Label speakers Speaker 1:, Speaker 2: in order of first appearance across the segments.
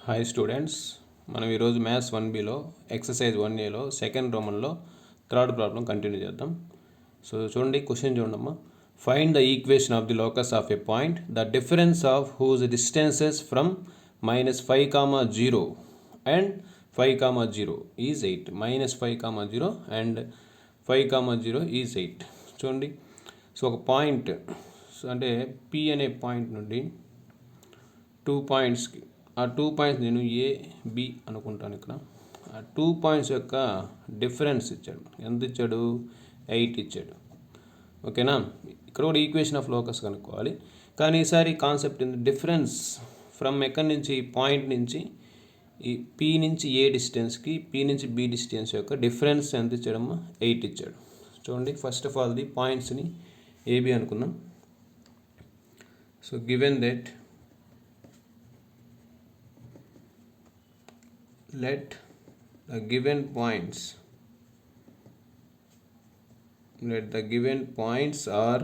Speaker 1: Hi students, మనం ఈరోజు maths 1Bలో ఎక్సర్సైజ్ 1Aలో సెకండ్ రోమన్లో థర్డ్ ప్రాబ్లం కంటిన్యూ చేద్దాం. సో చూడండి, క్వశ్చన్ చూడమ్మా. Find the equation of the locus of a point the difference of whose distances from -5, 0 and 5, 0 is 8. -5, 0 and 5, 0 is 8. చూడండి, so ఒక పాయింట్ అంటే P అనే పాయింట్ నుండి 2 పాయింట్స్కి, ఆ 2 పాయింట్స్ నేను ఏ బి అనుకుంటాను. ఇక్కడ ఆ 2 పాయింట్స్ యొక్క డిఫరెన్స్ ఇచ్చాడు. ఎంత ఇచ్చాడు? 8 ఇచ్చాడు. ఓకేనా? ఇక్కడ కూడా ఈక్వేషన్ ఆఫ్ లోకస్ కనుక్కోవాలి. కానీ ఈసారి కాన్సెప్ట్ ఏంటి? డిఫరెన్స్ ఫ్రమ్ ఎక్కడి నుంచి, పాయింట్ నుంచి ఈ పి నుంచి ఏ డిస్టెన్స్కి, పి నుంచి బి డిస్టెన్స్ యొక్క డిఫరెన్స్ ఎంత ఇచ్చాడమ్మా? 8 ఇచ్చాడు. చూడండి, ఫస్ట్ ఆఫ్ ఆల్ ది పాయింట్స్ని ఏబి అనుకుందాం. So given that let the given points are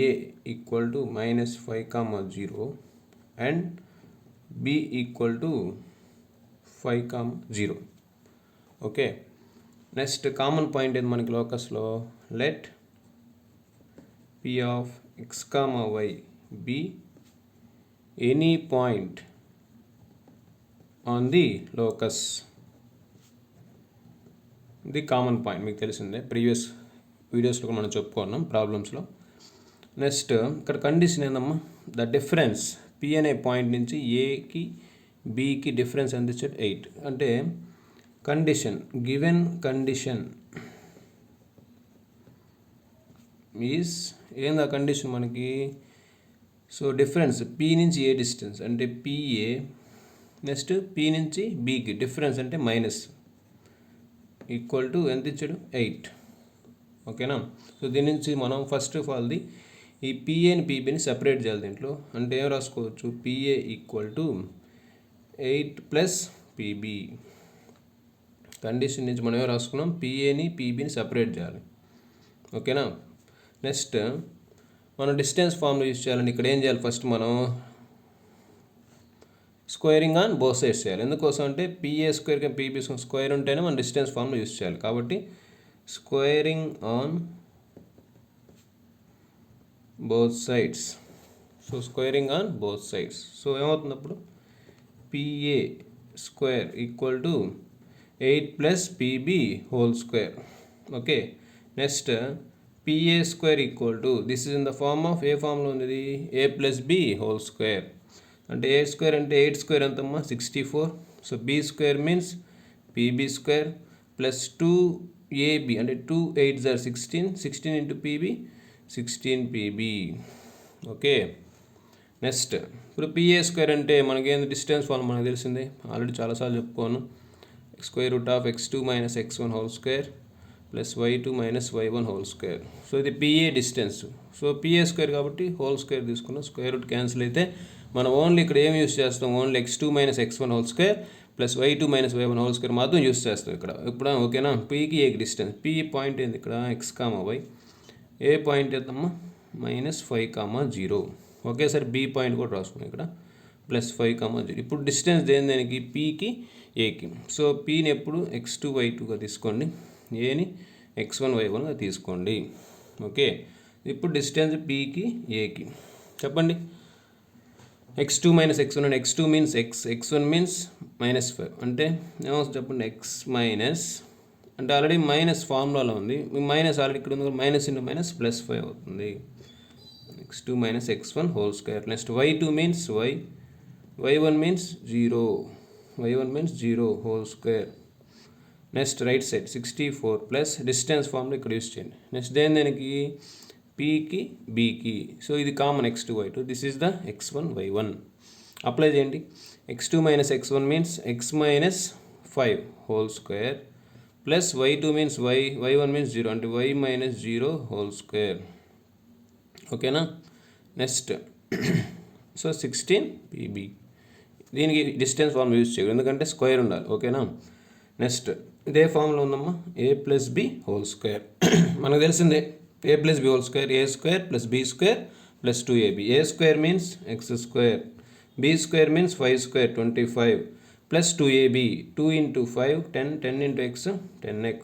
Speaker 1: a equal to -5, 0 and b equal to 5, 0. okay, next common point in manaki locus lo let p of x, y be any point on the locus. ఇది common point, మీకు తెలిసిందే, previous వీడియోస్లో కూడా మనం చెప్పుకున్నాం ప్రాబ్లమ్స్లో. Next ఇక్కడ condition ఏందమ్మా? The difference P అనే పాయింట్ నుంచి ఏకి బికి డిఫరెన్స్ ఎంత ఇచ్చాడు? 8. అంటే కండిషన్, గివెన్ కండిషన్ ఈజ్ ఏందా కండిషన్ మనకి? సో డిఫరెన్స్ పి నుంచి ఏ డిస్టెన్స్ అంటే పిఏ, నెక్స్ట్ పి నుంచి బికి డిఫరెన్స్ అంటే మైనస్, ఈక్వల్ టు ఎంత ఇచ్చాడు? 8. ఓకేనా? సో దీని నుంచి మనం ఫస్ట్ ఆఫ్ ఆల్ ది ఈ పిఏని పీబీని సెపరేట్ చేయాలి. దీంట్లో అంటే ఏం రాసుకోవచ్చు? PA equal to 8 plus PB. Condition నుంచి మనం ఏం రాసుకున్నాం? పిఏని పీబీని సెపరేట్ చేయాలి. ఓకేనా? నెక్స్ట్ మనం డిస్టెన్స్ ఫార్ములా యూజ్ చేయాలండి. ఇక్కడ ఏం చేయాలి? ఫస్ట్ మనం స్క్వేరింగ్ ఆన్ బోత్ సైడ్స్ చేయాలి. ఎందుకోసం అంటే పిఏ స్క్వేర్కి పీబీ స్క్వేర్ ఉంటేనే మనం డిస్టెన్స్ ఫార్ములా యూజ్ చేయాలి. కాబట్టి squaring on both sides. So squaring on both sides. So ఏమవుతుంది అప్పుడు? PA square equal to 8 plus PB whole square. Okay, next PA square equal to, this is in the form of, ఏ ఫార్మ్లో ఉంది? A plus B whole square. అంటే 8 square అంటే 8 square ఎంతమ్మా? 64. So B square means PB square plus 2ab అంటే 2 8s are 16, 16 into PB 16 PB. Okay, next ఇప్పుడు PA square అంటే మనకేంది? డిస్టెన్స్ ఫార్మ్ మనకు తెలిసిందే, ఆల్రెడీ చాలాసార్లు చెప్పుకోను. Square root of x2 minus x1 whole square plus y2 minus y1 whole square. So ఇది PA distance. So PA square కాబట్టి whole square తీసుకున్నాం. స్క్వేర్ రూట్ క్యాన్సిల్ అయితే మనం ఓన్లీ ఇక్కడ ఏం యూస్ చేస్తాం? Only x2 minus x1 whole square plus y2 minus y1 whole square మాత్రం use చేస్తాం ఇక్కడ. ఇప్పుడు ఓకేనా? పీకి ఏకి డిస్టెన్స్, పీ పాయింట్ ఏంది ఇక్కడ? x, y. ఏ పాయింట్ ఎంతమ్మా? -5, 0. ఒకేసారి బి పాయింట్ కూడా రాసుకున్నాం ఇక్కడ, ప్లస్ 5, 0. ఇప్పుడు డిస్టెన్స్ దేనికి? పీకి ఏకి. సో పీని ఎప్పుడు x2 y2గా తీసుకోండి, ఏని x1 y1గా తీసుకోండి. ఓకే, ఇప్పుడు డిస్టెన్స్ పీకి ఏకి చెప్పండి. x2 మైనస్ x1 అంటే x2 means x, x1 means -5 అంటే ఏమవుతుంది చెప్పండి? x మైనస్ అంటే ఆల్రెడీ మైనస్ ఫార్ములాలో ఉంది, మైనస్ ఆల్రెడీ ఇక్కడ ఉంది, మైనస్ ఇంటూ మైనస్ ప్లస్ 5 అవుతుంది. x2 minus x1 whole square. Next y2 means y, y1 means 0, y1 means 0 whole square. Next right side 64 plus distance formula ఇక్కడ use చేయండి. Next దేనికి? పీకి బీకి. So ఇది common x2 y2, this is the x1 y1. Apply చేయండి. x2 minus x1 means x minus 5 whole square plus y2 means y, y1 means 0 అంటే y minus 0 whole square. ఓకేనా? Next so 16 PB. దీనికి distance formula use చేయరు, ఎందుకంటే square ఉండాలి. ఓకేనా? Next ఇదే formula ఉందమ్మా, ఏ ప్లస్ బి హోల్ స్క్వేర్. మనకు తెలిసిందే, a plus b whole square, a square plus b square plus 2ab. A square means x square b square means 5 square 25 plus 2ab 2 into 5 10 10 into x 10x.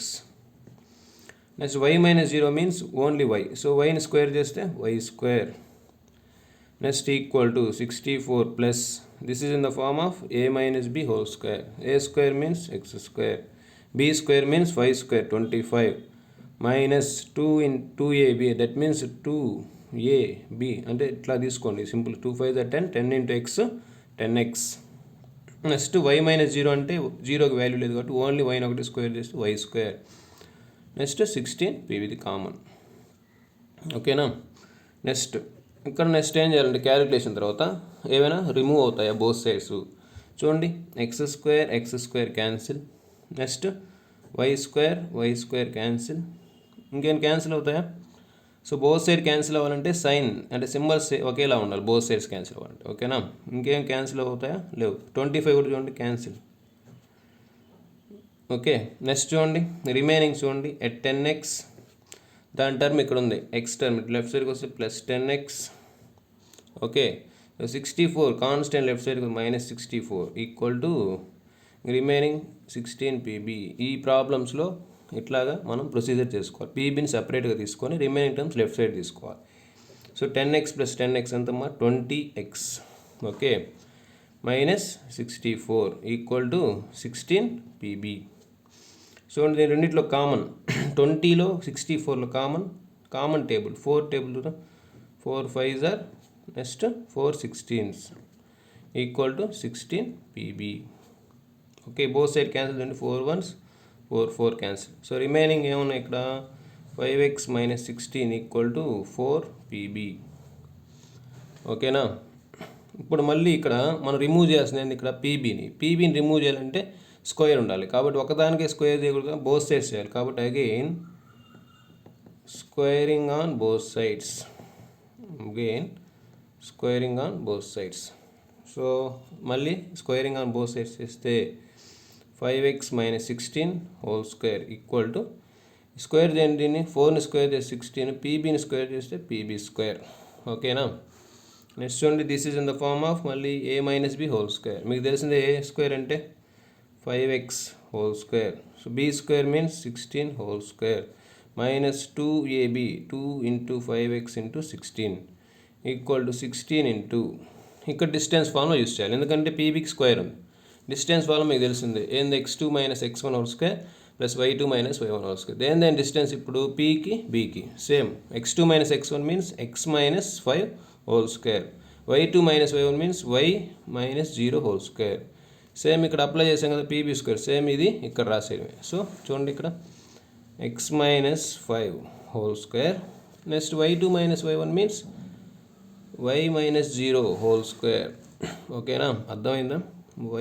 Speaker 1: Next y minus 0 means only y, so y ni square చేస్తే y square. Next equal to 64 plus, this is in the form of a minus b whole square. A square means x square, b square means 5 square 25 minus 2 in 2ab, that means 2ab అంటే ఇట్లా తీసుకోండి simple. 2 5 10 10 into x 10x. Next y minus 0 అంటే జీరోకి value లేదు కాబట్టి only వైని ఒకటి square చేస్తే y square. Next 16 పీవీది కామన్. ఓకేనా. నెక్స్ట్ నెక్స్ట్ ఏం చేయాలంటే క్యాలిక్యులేషన్ తర్వాత ఏమైనా రిమూవ్ అవుతాయా బోత్ సైడ్స్ చూడండి. X square cancel. Next why square cancel. ఇంకేం క్యాన్సిల్ అవుతాయా? సో బోత్ సైడ్ క్యాన్సిల్ అవ్వాలంటే సైన్ అంటే సింబల్స్ ఒకేలా ఉండాలి బోత్ సైడ్స్ క్యాన్సిల్ అవ్వాలంటే. ఓకేనా. ఇంకేం క్యాన్సిల్ అవుతాయా? లేవు. 25 కూడా చూడండి క్యాన్సిల్. ఓకే. నెక్స్ట్ చూడండి రిమైనింగ్ చూడండి. ఎట్ 10x దాని టర్మ్ ఇక్కడ ఉంది, ఎక్స్ టర్మ్ లెఫ్ట్ సైడ్కి వస్తే plus 10x. Okay. 64 constant left సైడ్కి minus 64 equal to remaining 16 PB. ఈ ప్రాబ్లమ్స్లో ఇట్లాగా మనం ప్రొసీజర్ చేసుకోవాలి. పీబీని సపరేట్గా తీసుకొని రిమైనింగ్ టర్మ్స్ లెఫ్ట్ సైడ్ తీసుకోవాలి. సో 10x ప్లస్ 10x ఎంతమ్మా 20x. Okay. Minus 64 equal to 16 PB. So నేను రెండిట్లో కామన్ 20లో 64లో common table 4 table 4 5s are next 4 16s equal to 16 PB. Okay. Both side cancel అండి. 4 1s 4 4 క్యాన్సిల్. సో రిమైనింగ్ ఏమున్నాయి ఇక్కడ 5x minus 16 equal to 4 PB. ఓకేనా. ఇప్పుడు మళ్ళీ ఇక్కడ మనం రిమూవ్ చేయాల్సింది ఇక్కడ పీబీని రిమూవ్ చేయాలంటే స్క్వేర్ ఉండాలి కాబట్టి ఒకదానికే స్క్వేర్ చేయకూడదు, బోత్ సైడ్స్ చేయాలి. కాబట్టి again squaring on both sides. So మళ్ళీ స్క్వేరింగ్ ఆన్ బోత్ సైడ్స్ చేస్తే 5x minus 16 whole square equal to square చేయండి. 4ని స్క్వేర్ చేస్తే 16, పీబీని స్క్వేర్ చేస్తే పీబీ స్క్వేర్. ఓకేనా. నెక్స్ట్ చూడండి this is in the form of మళ్ళీ A minus B whole square. మీకు తెలిసిందే ఏ స్క్వేర్ అంటే 5x whole square. So B square means 16 whole square minus 2ab 2 into 5x into 16 equal to 16 into ఇక్కడ distance ఫార్మ్లో use చేయాలి ఎందుకంటే పీబీకి square ఉంది. డిస్టెన్స్ ఫార్మ్ మీకు తెలిసిందే ఏంది x2 minus x1 whole square plus y2 minus y1 whole square. దేని డిస్టెన్స్ ఇప్పుడు పీకి బీకి same. x2 minus x1 means x minus 5 whole square, y2 minus y1 means y minus 0 whole square. Same ఇక్కడ apply చేసాం కదా PB square, same ఇది ఇక్కడ రాసేయడమే. So చూడండి ఇక్కడ x minus 5 whole square. Next y2 minus y1 means y minus 0 whole square. ఓకేనా. అర్థమైందా?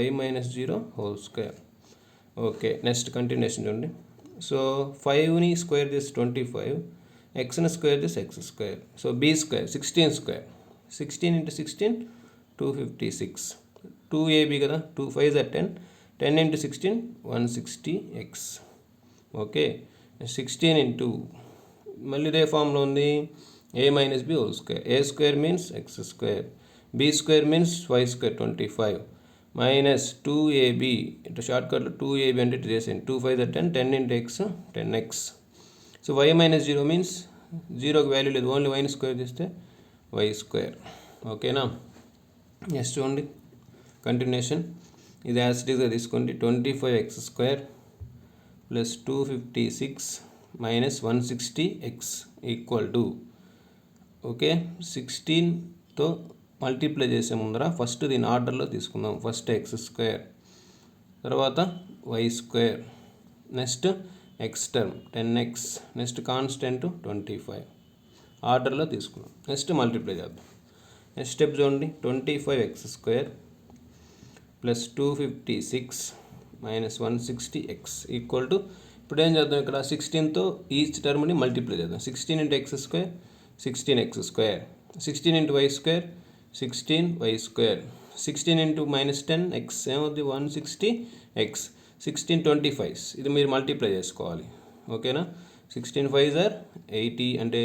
Speaker 1: y minus 0 whole square. Okay. Next continuation చూడండి. సో 5ని స్క్వేర్ చేసి 25, ఎక్స్ని స్క్వేర్ చేసి X square. So B square 16 square, 16 into 16 256, 2ab కదా, 2 5s are 10, 10 into 16 160x. Okay. 16 into మళ్ళీ ఇదే ఫామ్లో ఉంది A minus B whole square. A square means X square, B square means Y square 25 minus 2ab ఇటు షార్ట్కట్లో 2ab అంటే ఇటు చేసేయండి. 2 5s are 10, 10 into X 10x. So y minus 0 means జీరోకి value లేదు, ఓన్లీ వైని స్క్వేర్ చేస్తే వై స్క్వేర్. ఓకేనా. Next చూడండి కంటిన్యూషన్. ఇది యాసిటీగా తీసుకోండి. 25x square plus 256 minus 160x equal to okay 16తో మల్టిప్లై చేసే ముందర ఫస్ట్ దీని ఆర్డర్లో తీసుకుందాం. ఫస్ట్ ఎక్స్ స్క్వేర్, తర్వాత Y square, next X term 10x, next constant 25 ఆర్డర్లో తీసుకుందాం. నెక్స్ట్ మల్టిప్లై చేద్దాం. నెక్స్ట్ స్టెప్ చూడండి 25x square plus 256 minus 160x equal to ఇప్పుడు ఏం చేద్దాం ఇక్కడ 16తో ఈచ్ టర్మ్ని మల్టిప్లై చేద్దాం. 16 into X square 16x square, 16 into Y square 16y square, 16 into minus 10x ఏమవుతుంది 160x, 16 25 ఇది మీరు మల్టిప్లై చేసుకోవాలి. ఓకేనా. 16 5s are 80 అంటే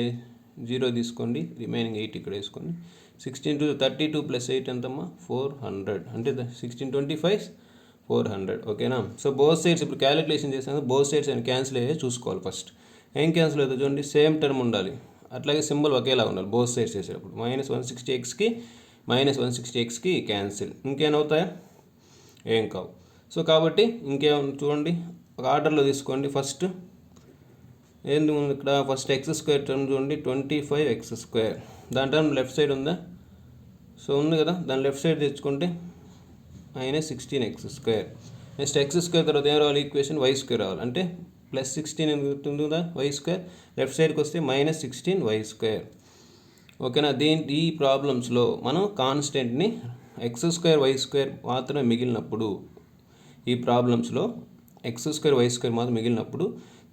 Speaker 1: 0 తీసుకోండి, రిమైనింగ్ 8 ఇక్కడ వేసుకోండి. 16 to 32 ప్లస్ 8 ఎంతమ్మా 400 అంటే 1625 400 ఓకేనా. సో బోత్ సైడ్స్ ఇప్పుడు క్యాలిక్యులేషన్ చేసాక బోత్ సైడ్స్ అని క్యాన్సిల్ అయ్యే చూసుకోవాలి. ఫస్ట్ ఏం క్యాన్సిల్ అవుతుంది చూడండి, సేమ్ టర్మ్ ఉండాలి, అట్లాగే సింబల్ ఒకేలా ఉండాలి బోత్ సైడ్స్ చేసేటప్పుడు. -160xకి -160xకి క్యాన్సిల్, ఇంకేమవుతాయా ఏం కావు. సో కాబట్టి ఇంకేం చూడండి ఒక ఆర్డర్లో తీసుకోండి. ఫస్ట్ ఏంది ఇక్కడ ఫస్ట్ x² టర్మ్ చూడండి 25x², దాని టర్మ్ లెఫ్ట్ సైడ్ ఉందా, సో ఉంది కదా, దాని లెఫ్ట్ సైడ్ తెచ్చుకుంటే -16x². నెక్స్ట్ x² తర్వాత ఏం రావాలి, ఈక్వేషన్ y² రావాలి, అంటే +16 అని గుర్తుందా y², లెఫ్ట్ సైడ్కి వస్తే -16y². ఓకేనా. ఈ ప్రాబ్లమ్స్లో మనం కాన్స్టెంట్ని x² y² మాత్రమే మిగిలినప్పుడు, ఈ ప్రాబ్లమ్స్లో x² y² మాత్రం మిగిలినప్పుడు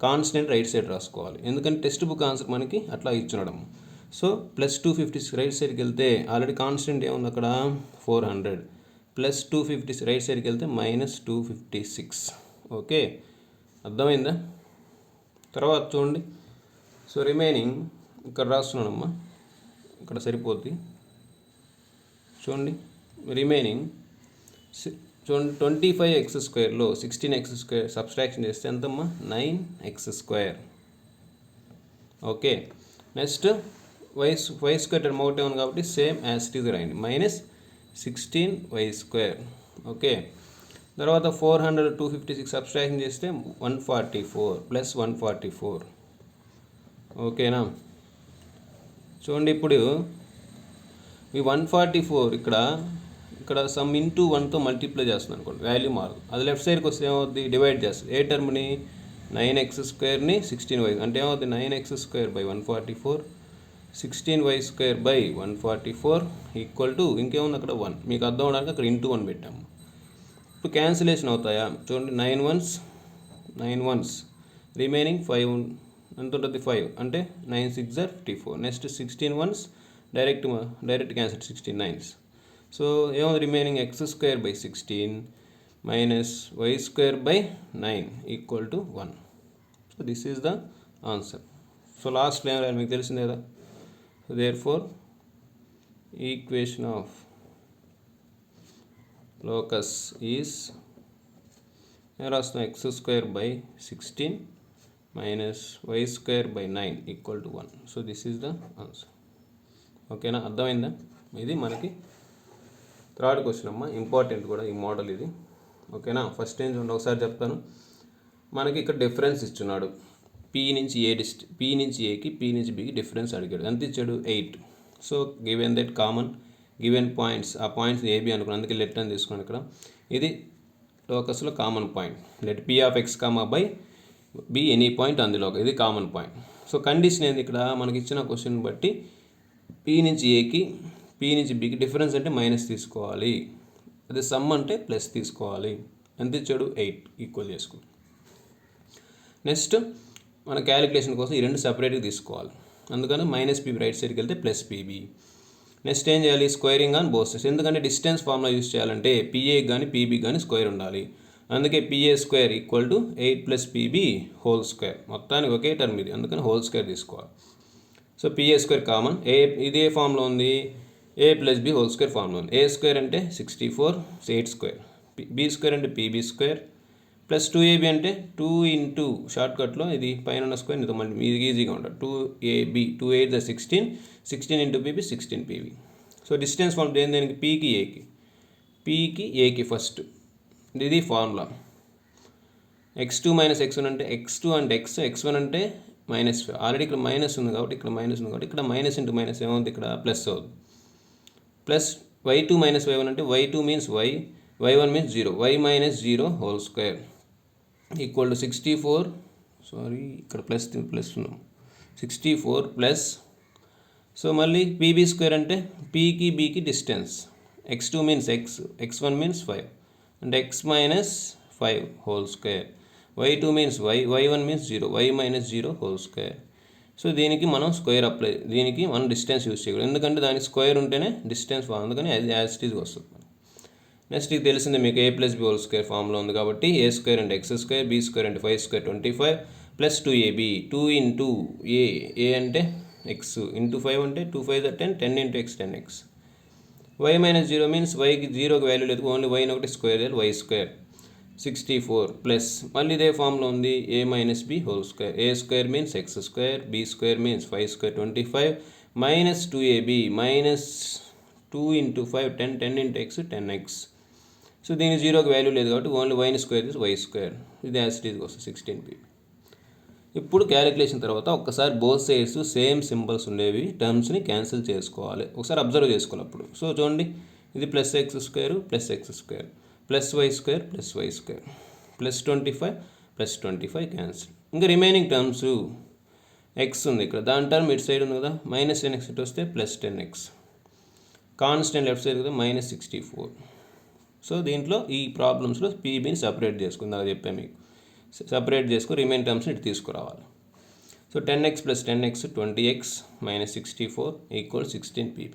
Speaker 1: కాన్స్టెంట్ రైట్ సైడ్ రాసుకోవాలి, ఎందుకంటే టెక్స్ట్ బుక్ ఆన్సర్ మనకి అట్లా ఇచ్చినడం. సో +256 రైట్ సైడ్కి వెళ్తే ఆల్రెడీ కాన్స్టెంట్ ఏముంది అక్కడ 400, +256 రైట్ సైడ్కి వెళ్తే -256. ఓకే, అర్థమైందా. తర్వాత చూడండి, సో రిమైనింగ్ ఇక్కడ రాస్తున్నానమ్మా, ఇక్కడ సరిపోద్ది చూడండి. రిమైనింగ్ చూడండి 25x²లో 16x² సబ్స్ట్రాక్షన్ చేస్తే ఎంతమ్మా 9x². Okay, next y² term ఒకటే ఉంది కాబట్టి సేమ్ యాజ్ ఇట్ ఈజ్ రాయండి, -16y². ఓకే, తర్వాత 400 256 సబ్స్ట్రాక్షన్ చేస్తే 144 +144. ఓకేనా. చూడండి ఇప్పుడు ఈ 144 ఇక్కడ సమ్ ఇంటూ 1తో మల్టిప్లై చేస్తున్నాను అనుకోండి, వాల్యూ మారదు. అది లెఫ్ట్ సైడ్కి వస్తే ఏమవుద్ది, డివైడ్ చేస్తుంది. ఏ టర్మ్ని 9x² 16y, అంటే ఏమవుతుంది 9x²/144 16y²/144 ఈక్వల్ టు ఇంకేముంది అక్కడ 1. మీకు అర్థం అవడానికి అక్కడ ఇంటూ 1 పెట్టాము. ఇప్పుడు క్యాన్సిలేషన్ అవుతాయా చూడండి, 9 ones రిమైనింగ్ 5 ఎంత ఉంటుంది 5, అంటే 9 6 are 54. Next 16 ones direct cancel 16 9s. So ఏముంది remaining x²/16 -y²/9 equal to 1. So this is the answer. So లాస్ట్లో ఏం రాయాలి మీకు తెలిసిందే కదా. So therefore equation of locus is ఏం రాస్తాం, x²/16 -y²/9 equal to 1. So this is the answer. ఓకేనా, అర్థమైందా. ఇది మనకి థర్డ్ క్వశ్చన్ అమ్మా, ఇంపార్టెంట్ కూడా ఈ మోడల్ ఇది. ఓకేనా. ఫస్ట్ ఏం చూడండి ఒకసారి చెప్తాను. మనకి ఇక్కడ డిఫరెన్స్ ఇచ్చున్నాడు, P నుంచి Aకి P నుంచి Bకి డిఫరెన్స్ అడిగాడు. ఎంత ఇచ్చాడు 8. So given that common given points, ఆ పాయింట్స్ AB అనుకున్నాను, అందుకే లెట్ అని తీసుకోండి. ఇక్కడ ఇది లోకస్లో common point, let P of X, B any point అందులో, ఇది కామన్ పాయింట్. సో కండిషన్ ఏంది ఇక్కడ మనకి ఇచ్చిన క్వశ్చన్ బట్టి P నుంచి Aకి P నుంచి Bకి డిఫరెన్స్ అంటే మైనస్ తీసుకోవాలి, అదే సమ్ అంటే ప్లస్ తీసుకోవాలి. ఎంత ఇచ్చాడు 8, ఈక్వల్ చేసుకో. నెక్స్ట్ మన క్యాలిక్యులేషన్ కోసం ఈ రెండు సపరేట్గా తీసుకోవాలి, అందుకని -PB రైట్ సైడ్కి వెళ్తే +PB. నెక్స్ట్ ఏం చేయాలి, స్క్వేరింగ్ ఆన్ బోత్ సైడ్స్, ఎందుకంటే డిస్టెన్స్ ఫార్ములా యూస్ చేయాలంటే PA కానీ PB కానీ స్క్వేర్ ఉండాలి, అందుకే PA² = 8 + PB హోల్². మొత్తానికి ఒకే టర్మ్ ఇది, అందుకని హోల్² తీసుకోవాలి. సో PA² కామన్, ఇది ఏ ఫామ్లో ఉంది, A + B హోల్² ఫామ్లో ఉంది. A² అంటే 64 8², B² అంటే PB² ప్లస్ 2AB అంటే 2 ఇంటూ షార్ట్కట్లో ఇది పైన ఉన్న స్క్వేర్ ఇది మళ్ళీ ఇది ఈజీగా ఉంటుంది 2AB 2 8 16 16 into PB 16 PB. So distance form దేనికి Pకి Aకి ఫస్ట్ ఇది ఫార్ములా. x2 - x1 అంటే x2 అంటే x, x1 అంటే -5. ఆల్రెడీ ఇక్కడ మైనస్ ఉంది కాబట్టి ఇక్కడ మైనస్ ఉంది కాబట్టి ఇక్కడ మైనస్ ఇంటూ మైనస్ ఏమవుతుంది, ఇక్కడ ప్లస్ అవుతుంది. ప్లస్ y2 - y1 అంటే y2 means y, y1 means 0, y - 0 whole equal to 64. Sorry ఇక్కడ ప్లస్ ఉన్నాం 64 ప్లస్. సో మళ్ళీ PB² అంటే Pకి Bకి distance, x2 means x, x1 means 5 అంటే x - 5 whole, y2 means y, y1 means 0, y - 0 whole. So దీనికి మనం స్క్వేర్ అప్లై, దీనికి మనం డిస్టెన్స్ యూస్ చేయకూడదు, ఎందుకంటే దానికి స్క్వేర్ ఉంటేనే డిస్టెన్స్ ఫామ్, అందుకని అది యాజ్ ఇట్ ఈజ్ వస్తుంది. నెక్స్ట్ ఇది తెలిసిందే మీకు A + B హోల్² ఫామ్లో ఉంది కాబట్టి A² అంటే x², B² అంటే 5² 25 ప్లస్ 2AB 2 ఇంటూ A అంటే x ఇంటూ 5 అంటే 2 5 10 10 into x 10x Y minus zero means వైకి జీరోకి వాల్యూ లేదు, ఓన్లీ వైని ఒకటి స్క్వేర్ చేయాలి, వై స్క్వేర్ 64 ప్లస్ మళ్ళీ ఇదే ఫామ్లో ఉంది A minus B whole square, A square means X square, B square means 5 square 25 minus 2ab minus 2 into 5 10 10 into X 10x. So దీనికి జీరోకి వాల్యూ లేదు కాబట్టి ఓన్లీ వైని స్క్వేర్ చేసి వై స్క్వేర్, ఇది యాజ్ ఇట్ ఈజ్ వస్తుంది 16p. ఇప్పుడు calculation తర్వాత ఒక్కసారి బోత్ సైడ్స్ సేమ్ సింబల్స్ ఉండేవి టర్మ్స్ని క్యాన్సిల్ చేసుకోవాలి, ఒకసారి అబ్జర్వ్ చేసుకోవాలి అప్పుడు. సో చూడండి, ఇది plus X square plus X square plus Y square plus 25 cancel. ఇంకా రిమైనింగ్ టర్మ్స్ ఎక్స్ ఉంది ఇక్కడ, దాని టర్మ్ ఇటు సైడ్ ఉంది కదా, మైనస్ 10x ఇటు వస్తే plus 10x, constant left side కదా మైనస్ 64. సో దీంట్లో ఈ ప్రాబ్లమ్స్లో పీబీని సపరేట్ చేసుకుందాం చెప్పాను మీకు, సపరేట్ చేసుకుని రిమైన్ టర్మ్స్ని ఇటు తీసుకురావాలి. So 10x plus 10x 20x minus 64 equal 16pb.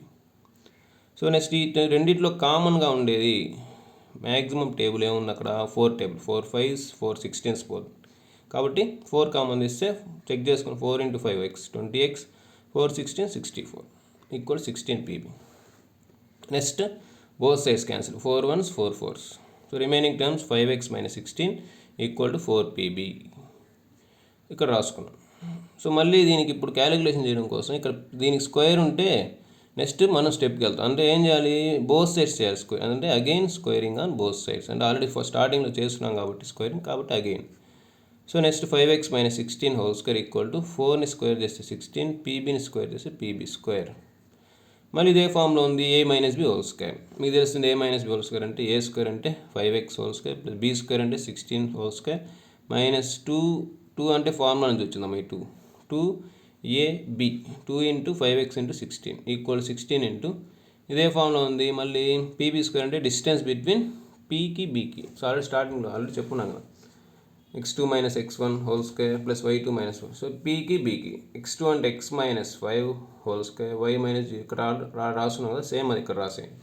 Speaker 1: So next ఈ రెండిట్లో కామన్గా ఉండేది మ్యాక్సిమం టేబుల్ ఏముంది అక్కడ, 4 టేబుల్, 4 5s 4 16s 4, కాబట్టి 4 కామన్ తీస్తే చెక్ చేసుకుని 4 into 5x 20x 4 16 64 equal 16pb. Next both sides cancel, 4 1s 4 4s. So remaining terms 5x minus 16 equal to 4pb ఇక్కడ రాసుకున్నాం. సో మళ్ళీ దీనికి ఇప్పుడు క్యాలిక్యులేషన్ చేయడం కోసం ఇక్కడ దీనికి స్క్వేర్ ఉంటే నెక్స్ట్ మనం స్టెప్కి వెళ్తాం, అంటే ఏం చేయాలి, బోత్ సైడ్స్ చేయాలి స్క్వేర్, అంటే again squaring on both sides, అంటే ఆల్రెడీ స్టార్టింగ్లో చేస్తున్నాం కాబట్టి స్క్వేరింగ్, కాబట్టి again. So next 5x minus 16 whole square equal to 4ని స్క్వేర్ చేస్తే 16, పీబీని స్క్వేర్ చేస్తే పీబీ స్క్వేర్. మళ్ళీ ఇదే ఫామ్లో ఉంది A minus B whole square, మీకు తెలుస్తుంది A minus B whole square అంటే ఏ స్క్వేర్ అంటే 5x whole square plus B square అంటే 16 హోల్ స్క్వేర్ మైనస్ 2 అంటే ఫార్ములా నుంచి వచ్చిందమ్మా ఈ 2 AB 2 into 5x into 16 equal 16 into ఇదే ఫామ్లో ఉంది. మళ్ళీ పీబీ స్క్వేర్ అంటే డిస్టెన్స్ బిట్వీన్ పీకి బీకి, సో ఆల్రెడీ స్టార్టింగ్లో ఆల్రెడీ చెప్పున్నాం కదా, x2 minus x1 whole square plus y2 minus 1. So పీకి బీకి x2 అంటే x minus 5 whole square, y minus ఇక్కడ రాస్తున్నాం కదా, సేమ్ అది ఇక్కడ రాసేయండి,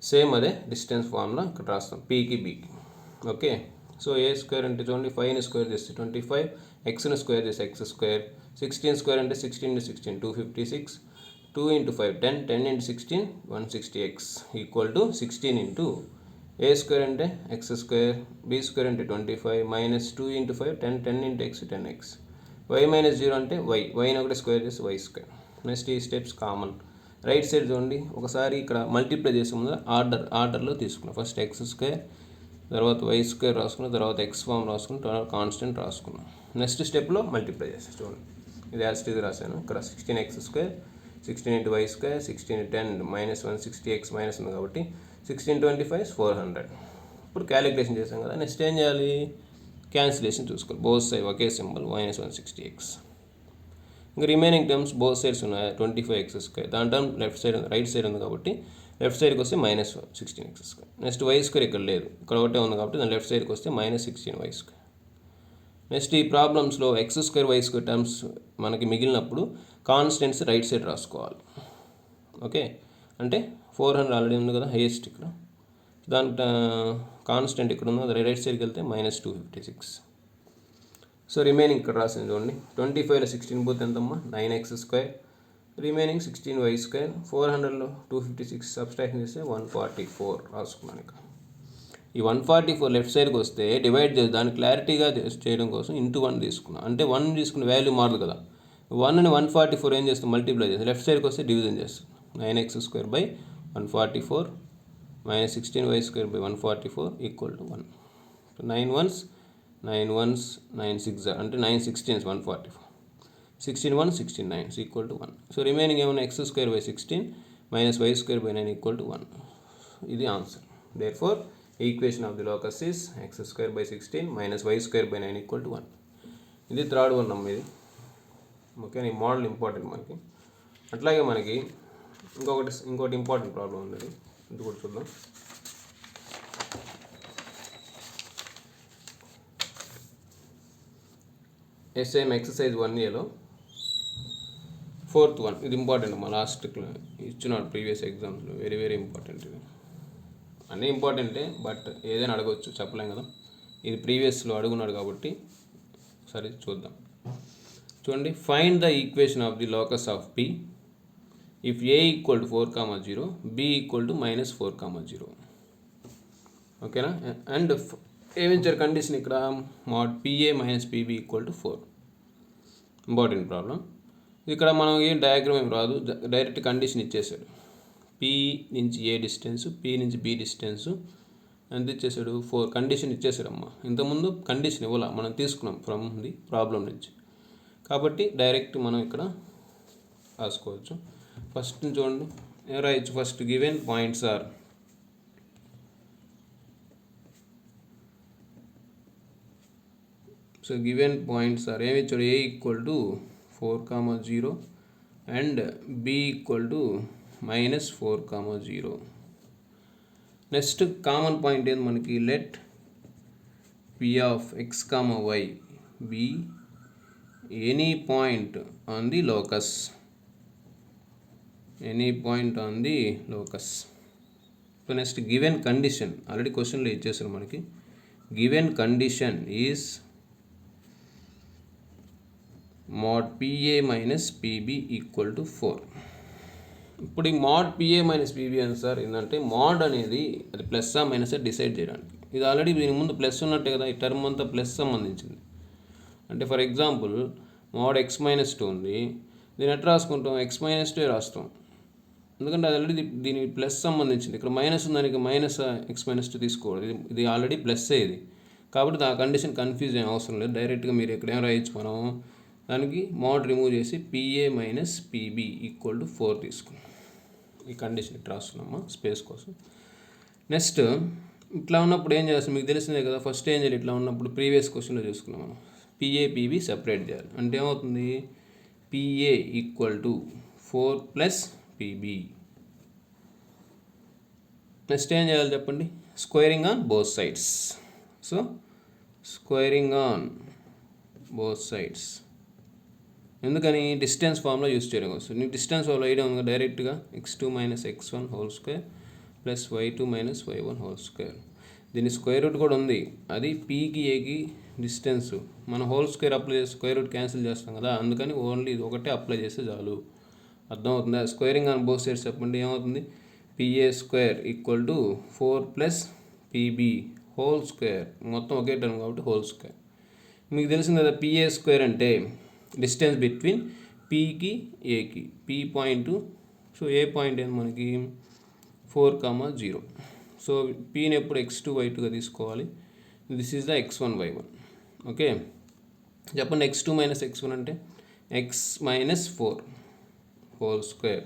Speaker 1: సేమ్ అదే డిస్టెన్స్ ఫార్ములా ఇక్కడ రాస్తాం పీకి బీకి. ఓకే, సో ఏ స్క్వేర్ అంటే చూడండి 5ని స్క్వేర్ చేస్తే 25, ఎక్స్ని స్క్వేర్ చేస్తే ఎక్స్ స్క్వేర్, 16 స్క్వేర్ అంటే 16 into 16 256, 2 into 5 10, 10 into 16 160x equal to 16 into A square అంటే ఎక్స్ స్క్వేర్, బీ స్క్వేర్ అంటే 25 minus 2 into 5 10, 10 into X 10x, Y minus 0 అంటే వైని ఒకటి స్క్వేర్ చేసి వై స్క్వేర్. నెక్స్ట్ ఈ స్టెప్స్ కామన్, రైట్ సైడ్ చూడండి, ఒకసారి ఇక్కడ మల్టిప్లై చేసే ముందు ఆర్డర్లో తీసుకున్నాం, ఫస్ట్ ఎక్స్ స్క్వేర్ తర్వాత వై స్క్వేర్ రాసుకున్నాం, తర్వాత ఎక్స్ ఫామ్ రాసుకున్నాం, తర్వాత కాన్స్టెంట్ రాసుకున్నాం. నెక్స్ట్ స్టెప్లో మల్టిప్లై చేస్తాం చూడండి, ఇది యాజ్ ఇట్ ఈజ్ రాశాను ఇక్కడ 16x square 16 into Y square 16 10 minus 160x minus ఉంది కాబట్టి 16 25 400. ఇప్పుడు క్యాలిక్యులేషన్ చేసాం కదా, నెక్స్ట్ ఏం చేయాలి, క్యాన్సిలేషన్ చూసుకోవాలి, బోత్ సైడ్ ఒకే సింబల్ మైనస్ 160x. ఇంకా రిమైనింగ్ టర్మ్స్ బోత్ సైడ్స్ ఉన్నాయి 25x స్క్వేర్, దాని టర్మ్ లెఫ్ట్ సైడ్ ఉంది, రైట్ సైడ్ ఉంది కాబట్టి లెఫ్ట్ సైడ్కి వస్తే minus 16x square. Next why square ఇక్కడ లేదు, ఇక్కడ ఒకటే ఉంది కాబట్టి దాని లెఫ్ట్ సైడ్కి వస్తే మైనస్ 16y స్క్వేర్. నెక్స్ట్ ఈ ప్రాబ్లమ్స్లో X square Y square terms మనకి మిగిలినప్పుడు కాన్స్టెంట్స్ రైట్ సైడ్ రాసుకోవాలి. ఓకే, అంటే 400 ఆల్రెడీ ఉంది కదా హైయెస్ట్ ఇక్కడ, దాని కాన్స్టెంట్ ఇక్కడ ఉంది, అది రైట్ సైడ్కి వెళ్తే మైనస్ 256. సో రిమైనింగ్ ఇక్కడ రాసింది చూడండి, 25లో 16 పోతే ఎంతమ్మా 9x square, remaining 16y square, 400లో 256 సబ్స్ట్రాక్షన్ చేస్తే 144 రాసుకున్నాను ఇక్కడ. ఈ 144 లెఫ్ట్ సైడ్కి వస్తే డివైడ్ చేసి దాన్ని క్లారిటీగా చేయడం కోసం ఇంటూ 1 తీసుకున్నాను, అంటే 1 తీసుకున్న వాల్యూ మారదు కదా, 1ని 144 ఏం చేస్తాం మల్టిప్లై చేస్తాం, లెఫ్ట్ సైడ్కి వస్తే డివిజన్ చేస్తాం, 9x square by 144 minus 16y square by 144 equal to 1. 9 1s 9 6 అంటే 9 16s 144, 16 1 16 9 equal to 1. So remaining ఏమైనా x square by 16 minus y square by 9 equal to 1. ఇది answer. Therefore equation of the locus is x square by 16 minus y square by 9 equal to 1. ఇది third one అమ్మ, ఇది okay, ఈ model important మనకి. అట్లాగే మనకి ఇంకోటి important problem ఉంది, ఇది కూడా చూద్దాం. ఎస్ఐఎం ఎక్సర్సైజ్ 1Aలో 4th one, ఇది ఇంపార్టెంట్ మా లాస్ట్ ఇచ్చినాడు ప్రీవియస్ ఎగ్జామ్స్లో, వెరీ వెరీ ఇంపార్టెంట్. ఇది అన్నీ ఇంపార్టెంటే, బట్ ఏదైనా అడగవచ్చు చెప్పలేం కదా, ఇది ప్రీవియస్లో అడుగున్నాడు కాబట్టి సరే చూద్దాం. చూడండి, find the equation of the locus of P if A equal to 4, 0, B equal to -4, 0. ఓకేనా? అండ్ ఏమిచ్చారు కండిషన్ ఇక్కడ? mod PA - PB equal to 4. Important problem. ఇక్కడ మనం ఏం డయాగ్రామ్ ఏం రాదు, డైరెక్ట్ కండిషన్ ఇచ్చేసాడు. పి నుంచి ఏ డిస్టెన్స్, పి నుంచి బి డిస్టెన్స్ ఎంత ఇచ్చేసాడు? 4 కండిషన్ ఇచ్చేసాడమ్మా. ఇంతకుముందు కండిషన్ ఇవ్వాల, మనం తీసుకున్నాం ఫ్రమ్ ది ప్రాబ్లం నుంచి. కాబట్టి డైరెక్ట్ మనం ఇక్కడ రాసుకోవచ్చు. ఫస్ట్ చూడండి ఏం రాయొచ్చు? First given points or given points or ఏమి ఇచ్చాడు? A equal to 4, 0 and B equal to -4, 0. Next common point ఏంది మనకి? Let P of x, y be any point on the locus. Any point on the locus. So next given condition, already question లో ఇచ్చేసారు మనకి. Given condition is mod PA - PB equal to 4. ఇప్పుడు ఈ mod PA - PB అని sir ఏంటంటే mod అనేది అది ప్లస్సా మైనసా decide చేయడానికి. ఇది ఆల్రెడీ దీని ముందు ప్లస్ ఉన్నట్టే కదా, ఈ టర్మ్ అంతా ప్లస్ సంబంధించింది. అంటే ఫర్ ఎగ్జాంపుల్ mod x - 2 ఉంది, దీన్ని ఎట్లా రాసుకుంటాం? x - 2 రాస్తాం, ఎందుకంటే అది ఆల్రెడీ దీని ప్లస్ సంబంధించింది. ఇక్కడ మైనస్ ఉందానికి -x - 2 తీసుకోవాలి, ఇది ఆల్రెడీ ప్లస్సే ఇది. కాబట్టి ఆ కండిషన్ కన్ఫ్యూజ్ ఏం అవసరం లేదు, డైరెక్ట్గా మీరు ఇక్కడ ఏం రాయొచ్చు మనం? దానికి మోడ్ రిమూవ్ చేసి PA - PB ఈక్వల్ టు 4 తీసుకున్నాం. ఈ కండిషన్ ఇట్లా రాస్తున్నామా స్పేస్ కోసం. నెక్స్ట్ ఇట్లా ఉన్నప్పుడు ఏం చేస్తాం? మీకు తెలిసిందే కదా, ఫస్ట్ ఏం చేయాలి? ఇట్లా ఉన్నప్పుడు ప్రీవియస్ క్వశ్చన్లో చూసుకున్నాం మనం. PA PB సెపరేట్ చేయాలి. అంటే ఏమవుతుంది? PA equal to 4 + PB. Next ఏం చేయాలి చెప్పండి? Squaring on both sides. So squaring on both sides. ఎందుకని? డిస్టెన్స్ ఫార్మ్లో యూస్ చేయడం కోసం. నీకు డిస్టెన్స్ ఫార్మ్లో ఐడియా ఉంది డైరెక్ట్గా x2 - x1 whole square plus y2 - y1 whole square. దీని స్క్వేర్ రూట్ కూడా ఉంది, అది పీకి ఏకి డిస్టెన్స్. మనం హోల్ స్క్వేర్ అప్లై చేసి స్క్వేర్ రూట్ క్యాన్సిల్ చేస్తాం కదా, అందుకని ఓన్లీ ఇది ఒకటే అప్లై చేస్తే చాలు. అర్థమవుతుందా? స్క్వేరింగ్ ఆన్ బోత్ సైడ్స్ చెప్పండి ఏమవుతుంది? PA² equal to 4 + PB whole square. మొత్తం ఒకే టర్మ్ కాబట్టి హోల్ స్క్వేర్. మీకు తెలిసింది కదా, PA² అంటే డిస్టెన్స్ బిట్వీన్ పీకి ఏకి, పీ పాయింట్. సో ఏ పాయింట్ ఏంటి మనకి? 4, 0. సో పీని ఎప్పుడు x2, y2గా తీసుకోవాలి. This is the x1, y1. Okay, చెప్పండి x2 - x1 అంటే x - 4 whole square.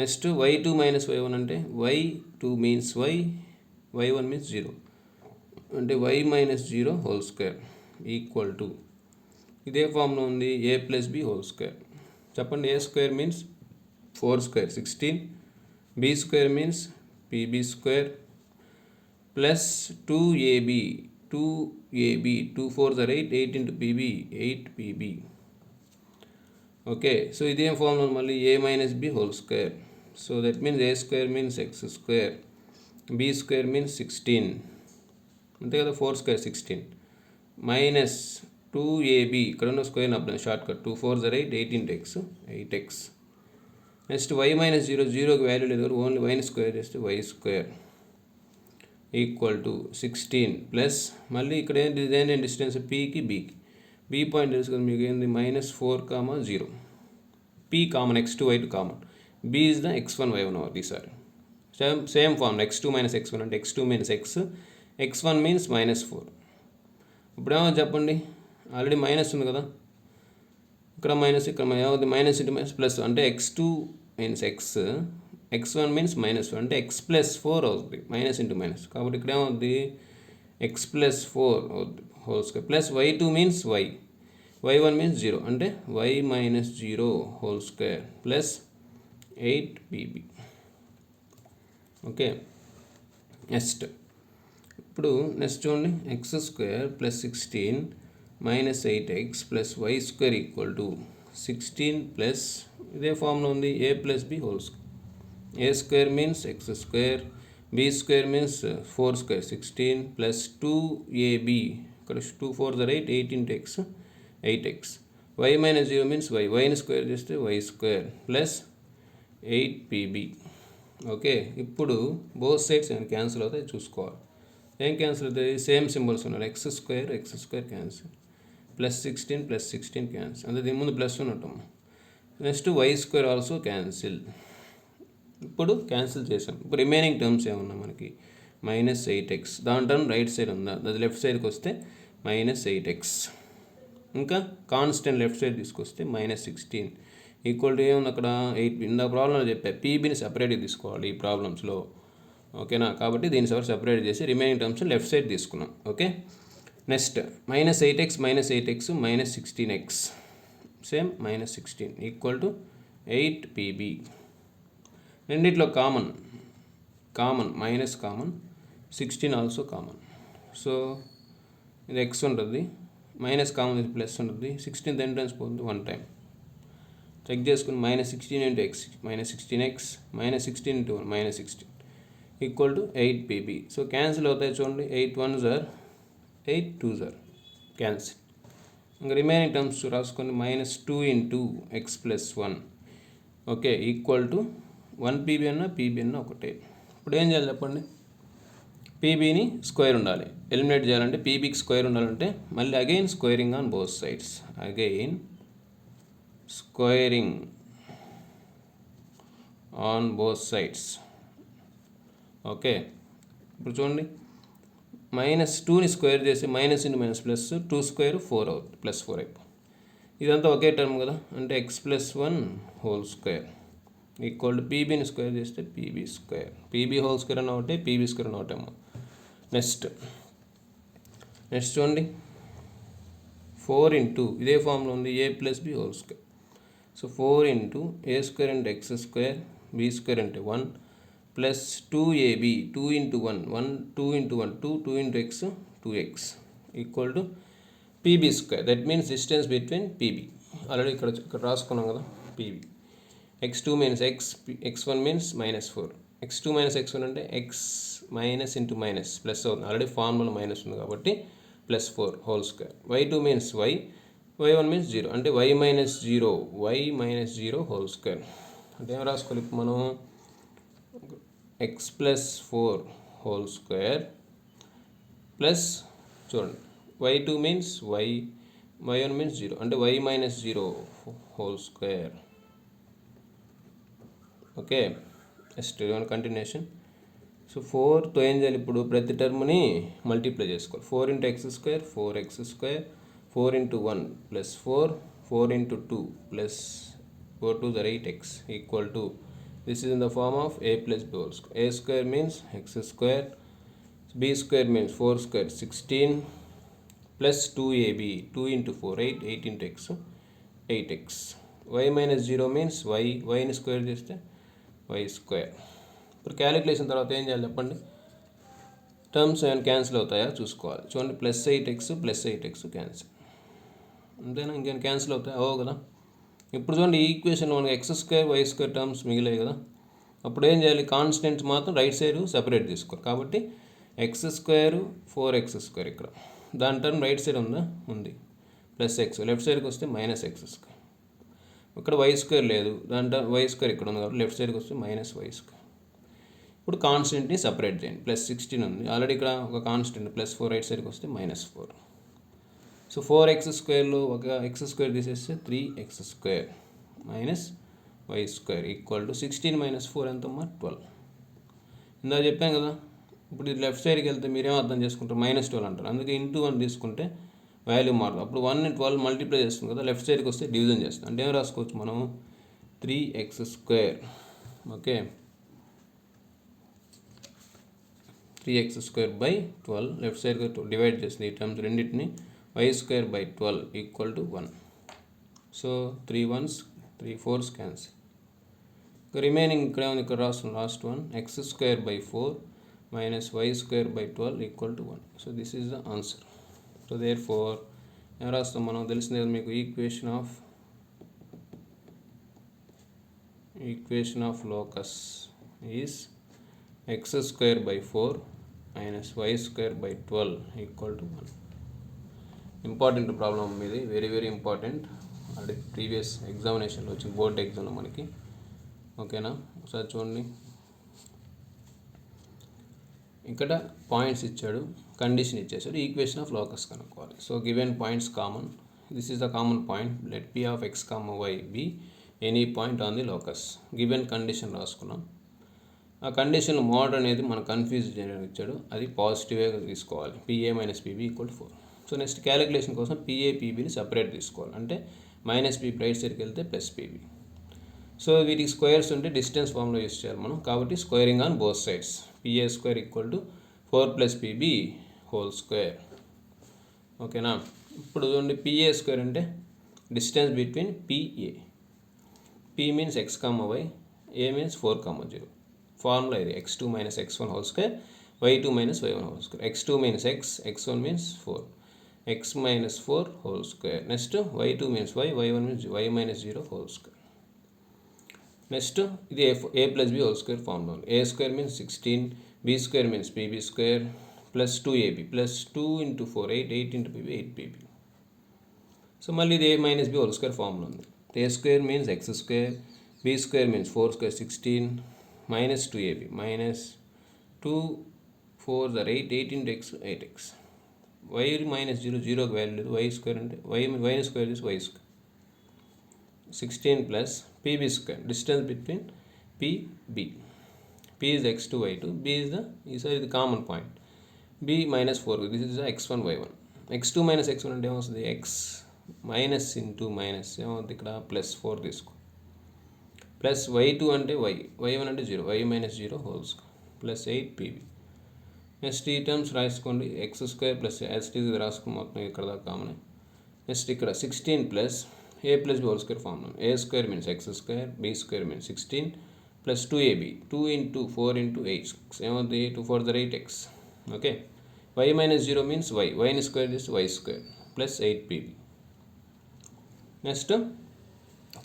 Speaker 1: Next y2 - y1 అంటే y2 means y, y1 means 0 అంటే y - 0 whole square equal to, ఇదే ఫామ్లో ఉంది, a + b హోల్ స్క్వేర్. చెప్పండి a² means 4² 16, b² means PB² plus 2ab 2 4s are 8, 8 into PB 8PB. Okay, so ఇదేం formula? మళ్ళీ a - b whole square. So that means a² means x², b² means 16, అంతే కదా, 4² 16 minus 2ab, ఇక్కడ ఉన్న square apply short cut, 2 4s are 8, 8 into x 8x. Next y - 0, 0కి value లేదు కదా, only వైని స్క్వేర్ చేస్తే y² ఈక్వల్ టు 16 ప్లస్ మళ్ళీ ఇక్కడ ఏంటి డిస్టెన్స్ పీకి బీకి, బీ పాయింట్ తెలుసు కదా మీకు ఏంది? -4, 0. P common, x2 y2 common, B is the x1 y1 ఈసారి. సేమ్ ఫార్మ్ x2 - x1 అంటే x2 means x, x1 means -4. ఇప్పుడేమో చెప్పండి, ఆల్రెడీ మైనస్ ఉంది కదా, ఇక్కడ మైనస్, ఇక్కడ ఏమవుతుంది? మైనస్ ఇంటూ మైనస్ ప్లస్, అంటే x2 means x, x1 means -4 అంటే x + 4 అవుతుంది, మైనస్ ఇంటూ మైనస్. కాబట్టి ఇక్కడ ఏమవుతుంది? x + 4 అవుతుంది whole square plus y2 means y, y1 means 0 అంటే y - 0 whole square plus 8PB. Okay, next ఇప్పుడు నెక్స్ట్ చూడండి, x² + 16 - 8x + y² equal to 16 plus ఇదే ఫామ్లో ఉంది a + b whole square. a² means x², b² means 4² 16 plus 2ab, ఇక్కడ 2 4s are 8, 8 into x 8x. y - 0 మీన్స్ y, వైని square చేస్తే y² plus 8pb. Okay, ఇప్పుడు బోత్ సైడ్స్ ఏమైనా cancel అవుతాయి చూసుకోవాలి. ఏం క్యాన్సిల్ అవుతాయి? సేమ్ సింబల్స్ ఉన్నాయి. ఎక్స్ స్క్వేర్ క్యాన్సిల్, +16 క్యాన్సిల్, అంటే దీని ముందు ప్లస్ ఉన్నట్టు. Next y² also cancel. ఇప్పుడు క్యాన్సిల్ చేసాం. ఇప్పుడు రిమైనింగ్ టర్మ్స్ ఏమన్నా మనకి -8x, దాని టర్మ్ రైట్ సైడ్ ఉందా, అది లెఫ్ట్ సైడ్కి వస్తే -8x. ఇంకా కాన్స్టెంట్ లెఫ్ట్ సైడ్ తీసుకొస్తే -16 ఈక్వల్ టు ఏముంది అక్కడ 8. ఇందా ప్రాబ్లంలో చెప్పా పీబీని సపరేట్గా తీసుకోవాలి ఈ ప్రాబ్లమ్స్లో. ఓకేనా, కాబట్టి దీన్ని సపరేట్ చేసి రిమైనింగ్ టర్మ్స్ లెఫ్ట్ సైడ్ తీసుకున్నాం. Okay, next -8x -16x, same -16 equal to 8pb. రెండిట్లో common minus common, 16 also common. So ఇది x ఉంటుంది, మైనస్ కామన్ ప్లస్ ఉంటుంది, 16 ఎంట్రన్స్ పోతుంది 1 టైం. చెక్ చేసుకుని -16 × x -16x -16 × 1 -16 equal to 8pb. So cancel అవుతాయి చూడండి. 8 1s are 8 2s are cancel. ఇంకా remaining terms రాసుకొని -2 × x + 1 okay equal to 1pb అన్నా pb అన్నా ఒకటే. ఇప్పుడు ఏం చేయాలి చెప్పండి? పీబీని స్క్వేర్ ఉండాలి. ఎలిమినేట్ చేయాలంటే పీబీకి స్క్వేర్ ఉండాలంటే మళ్ళీ again squaring on both sides. Again squaring on both sides. Okay, ఇప్పుడు చూడండి, -2ని స్క్వేర్ చేసి -× -+2² 4 అవుతుంది, +4 అయిపోతుంది. ఇదంతా ఒకే టర్మ్ కదా, అంటే x + 1 whole square equal to పీబీని స్క్వేర్ చేస్తే pb². పీబీ హోల్ స్క్వేర్ అని ఒకటే, pb² అని ఒకటేమో. నెక్స్ట్ చూడండి, 4 × ఇదే ఫామ్లో ఉంది a + b whole square. So 4 × a² × x² b² అంటే 1 plus 2ab 2 × 1 1 2 × 1 2 2 × x 2x equal to pb². That means distance between pb. Already ఇక్కడ రాసుకున్నాం కదా pb. x2 - x x1 means -4. x2 - x1 అంటే x minus into minus plus అవుతుంది. Already formula minus ఉంది కాబట్టి +4 whole square. y2 means y, y1 means 0 అంటే y - 0 whole square. అంటే ఏం రాసుకోవాలి ఇప్పుడు మనం? x + 4 హోల్ స్క్వేర్ ప్లస్ చూడండి y2 means y, y1 means 0 అంటే y - 0 whole square. Okay, next continuation. So 4తో ఏం చేయాలి? ఇప్పుడు ప్రతి టర్మ్ని మల్టిప్లై చేసుకోవాలి. 4 × x² 4x², 4 × 1 +4, 4 × 2 + 4 2s are 8x equal to, this is in the form of a + b whole square. a² means x², b² means 4² 16 plus 2ab 2 × 4 8 8 × x 8x. y - 0 means yని square చేస్తే y². ఇప్పుడు calculation తర్వాత ఏం చేయాలి చెప్పండి? Terms ఏమైనా cancel అవుతాయా చూసుకోవాలి. చూడండి, +8x +8x క్యాన్సిల్. అంతేనా? ఇంకేమైనా క్యాన్సిల్ అవుతాయి? అవో కదా. ఇప్పుడు చూడండి, ఈ ఈక్వేషన్లో మనకి x² y² టర్మ్స్ మిగిలాయి కదా. అప్పుడు ఏం చేయాలి? కాన్స్టెంట్స్ మాత్రం రైట్ సైడ్ సెపరేట్ తీసుకోవాలి. కాబట్టి x² 4x² ఇక్కడ, దాని టర్మ్ రైట్ సైడ్ ఉందా? ఉంది, +x. లెఫ్ట్ సైడ్కి వస్తే -x². ఇక్కడ y² లేదు, దాంట్లో y² ఇక్కడ ఉంది కాబట్టి లెఫ్ట్ సైడ్కి వస్తే -y². ఇప్పుడు కాన్స్టెంట్ని సపరేట్ చేయండి. +16 ఉంది, ఆల్రెడీ ఇక్కడ ఒక కాన్స్టెంట్ +4 రైట్ సైడ్కి వస్తే -4. సో 4x²లో ఒక x² తీసేస్తే 3x² -y² ఈక్వల్ టు 16 - 4 ఎంతమ్మా? 12. ఇందా చెప్పాం కదా. ఇప్పుడు ఇది లెఫ్ట్ సైడ్కి వెళ్తే మీరేం అర్థం చేసుకుంటారు? -12 అంటారు. అందుకే ఇంటూ 1 తీసుకుంటే వాల్యూ మారుతుంది. అప్పుడు 1 ని 12 మల్టిప్లై చేస్తుంది కదా, లెఫ్ట్ సైడ్కి వస్తే డివిజన్ చేస్తుంది. అంటే ఏం రాసుకోవచ్చు మనం? 3x². ఓకే, 3x²/12 లెఫ్ట్ సైడ్గా డివైడ్ చేస్తుంది ఈ టర్మ్స్ రెండింటిని. y²/12 equal to 1. So 3 1s 3 4s cancel. Remaining ఇక్కడ ఏమైనా ఇక్కడ రాస్తుంది last one, x²/4 y²/12 equal to 1. So this is the answer. So therefore ఏం రాస్తాం మనం? తెలిసిందే కదా మీకు, equation of locus is x²/4 y²/12 equal to 1. Important problem ఇది, very very important. Already previous ఎగ్జామినేషన్లో వచ్చింది, బోర్డ్ ఎగ్జామ్లో మనకి. ఓకేనా? ఒకసారి చూడండి, ఇక్కడ పాయింట్స్ ఇచ్చాడు, కండిషన్ ఇచ్చేసాడు, ఈక్వేషన్ ఆఫ్ లోకస్ కనుక్కోవాలి. So given points common, this is the common point, let P of X comma why be any point on the locus. Given condition రాసుకున్నాం. ఆ కండిషన్ మోడ్ అనేది మన కన్ఫ్యూజ్ చేయడానికి ఇచ్చాడు, అది పాజిటివ్గా తీసుకోవాలి. PA minus PB equal 4. So next calculation కోసం పిఏ పీబీని సపరేట్ తీసుకోవాలి, అంటే మైనస్ పీబీ రైట్ సైడ్కి వెళ్తే ప్లస్ పీబీ. సో వీటికి స్క్వేర్స్ ఉంటే డిస్టెన్స్ ఫార్మ్లో యూస్ చేయాలి మనం, కాబట్టి squaring on both sides. PA square equal to 4 + PB whole square. ఓకేనా? ఇప్పుడు చూడండి, పిఏ స్క్వేర్ అంటే distance between PA. P means X comma Y, A means 4, 0. Formula ఇది, x2 - x1 whole square, y2 - y1 whole square. x2 means x, x1 means 4, x - 4 whole square. Next y2 means y, y1 means y - 0 whole square. Next ఇది a + b whole square formula ఉంది. a square means 16, b square means pb square plus 2ab plus 2 × 4 8, 8 × pb 8pb. So మళ్ళీ ఇది a - b whole square formula ఉంది. a square means x square, b square means 4 square 16 minus 2ab minus 2 4 are 8, 8 into x 8x. y minus 0 0 value లేదు, y square అంటే y square is y square. 16 plus pb square, distance between pb. p is x2 y2, b is the common point. b minus 4, this is the x1 y1. x2 minus x1 అంటే ఏమవుతుంది, x minus into minus ఏమవుతుంది, ఇక్కడ plus 4 తీసుకో. Plus y2 అంటే y1 అంటే 0, y - 0 whole square plus 8pb. Next ఈ terms రాసుకోండి, x square plus as it is రాసుకుని మొత్తం ఇక్కడ దాకా కామన్. నెక్స్ట్ ఇక్కడ 16 plus a + b whole square form. a square means X square, b square means 16 plus 2ab 2 × 4 × 8 ఏమవుతుంది, 2 4 are 8x. ఓకే, y - 0 మీన్స్ y square is y square plus 8pb. Next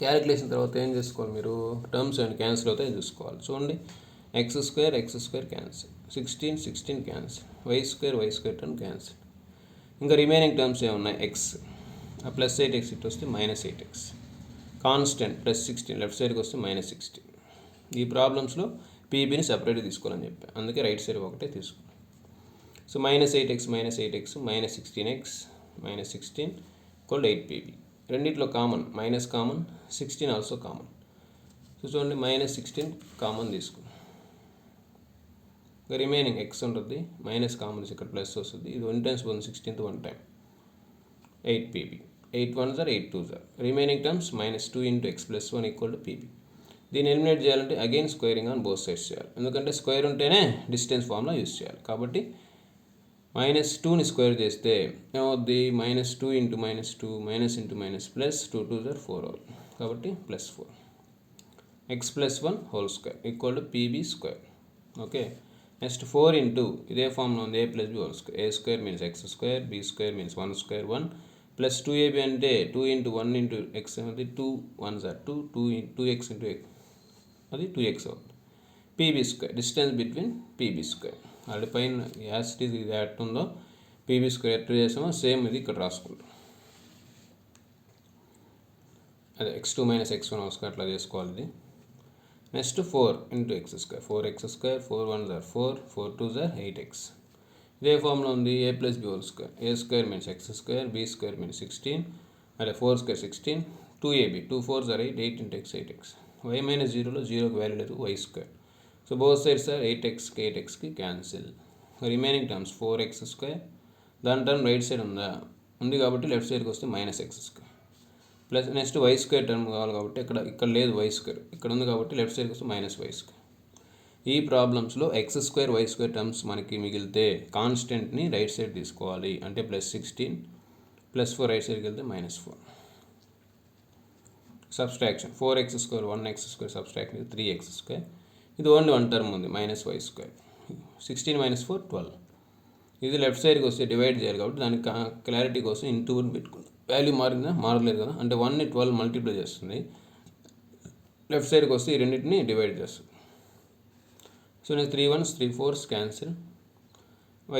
Speaker 1: calculation తర్వాత ఏం చేసుకోవాలి, మీరు terms and cancel అవుతాయి చూసుకోవాలి. చూడండి, X square cancel, 16 cancel, y square term cancel. ఇంకా రిమైనింగ్ టర్మ్స్ ఏమున్నాయి, ఎక్స్ ఆ ప్లస్ 8x ఇటు వస్తే minus 8x, constant plus 16 left సైడ్కి వస్తే మైనస్ 16. ఈ ప్రాబ్లమ్స్లో పీబీని సపరేట్గా తీసుకోవాలని చెప్పి, అందుకే రైట్ సైడ్ ఒకటే తీసుకోవాలి. So -8x - 8x - 16x - 16 = 8pb. రెండిట్లో common, minus common, 16 also common. So చూడండి, -16 కామన్ తీసుకుని, రిమైనింగ్ ఎక్స్ ఉంటుంది, మైనస్ కామన్ ఇక్కడ ప్లస్ వస్తుంది, ఇది 1 times 1 16th 1 time 8pb. 8 1s are 8 2s are. Remaining terms -2 × x + 1 = pb. దీన్ని ఎలిమినేట్ చేయాలంటే again squaring on both sides చేయాలి, ఎందుకంటే స్క్వేర్ ఉంటేనే డిస్టెన్స్ ఫార్ములా యూస్ చేయాలి. కాబట్టి -2ని స్క్వేర్ చేస్తే ఏమవుద్ది, -2 × -2 -× ప్లస్ 2 2s are 4 all, కాబట్టి +4. x + 1 whole square = pb square. Okay, next 4 into ఇదే ఫార్మ్లో ఉంది, a + b whole square. a square means x square, b square means 1 square 1 plus 2ab అంటే 2 × 1 × x అనేది 2 1s are 2, 2x × x అది 2x అవుతుంది. pb square, distance between pb square. Already పైన యాసిటీ ఇది add ఉందో pb square ఎట్లా చేసామో same ఇది ఇక్కడ రాసుకుంటాం. అదే x2 - x1 హోల్ స్క్వేర్ అట్లా చేసుకోవాలి ఇది. Next 4 × x square, 4x square, 4 1s are 4, 4 2s are 8x. ఇదే ఫార్మ్లో ఉంది, a + b whole square. a square means x square, b square means 16, అదే 4 square 16, 2ab 2 4s are 8, 8 × x 8x. y - 0లో 0కి value లేదు, y square. So both sides are 8xకి 8xకి cancel. Remaining terms 4x square, దాని term right side ఉంది కాబట్టి left సైడ్కి వస్తే -x square plus next y square term కావాలి కాబట్టి ఇక్కడ లేదు, y స్క్వేర్ ఇక్కడ ఉంది కాబట్టి లెఫ్ట్ సైడ్కి వస్తే -y స్క్వేర్. ఈ ప్రాబ్లమ్స్లో x square y square terms మనకి మిగిలితే కాన్స్టెంట్ని రైట్ సైడ్ తీసుకోవాలి, అంటే +16 +4 రైట్ సైడ్కి వెళ్తే -4. Subtraction 4x square 1x square subtraction 3x square. ఇది ఓన్లీ 1 టర్మ్ ఉంది, -y స్క్వేర్. 16 - 4 12. ఇది లెఫ్ట్ సైడ్కి వస్తే డివైడ్ చేయాలి కాబట్టి దానికి క్లారిటీ కోసం ఇంటూ పెట్టుకుందాం. వాల్యూ మారిందా, మారలేదు కదా, అంటే 1ని 12 మల్టిప్లై చేస్తుంది, లెఫ్ట్ సైడ్కి వస్తే ఈ రెండింటిని డివైడ్ చేస్తుంది. సో నేను 3 1s 3 4s cancel,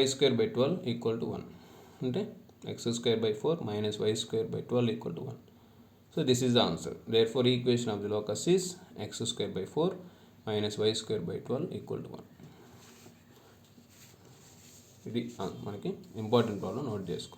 Speaker 1: y square / 12 = 1, అంటే x² / 4 - y² / 12 = 1. So this is the answer. Therefore equation of the locus is x square by 4 minus y square by 12 equal to 1. ఇది మనకి important problem note చేసుకో.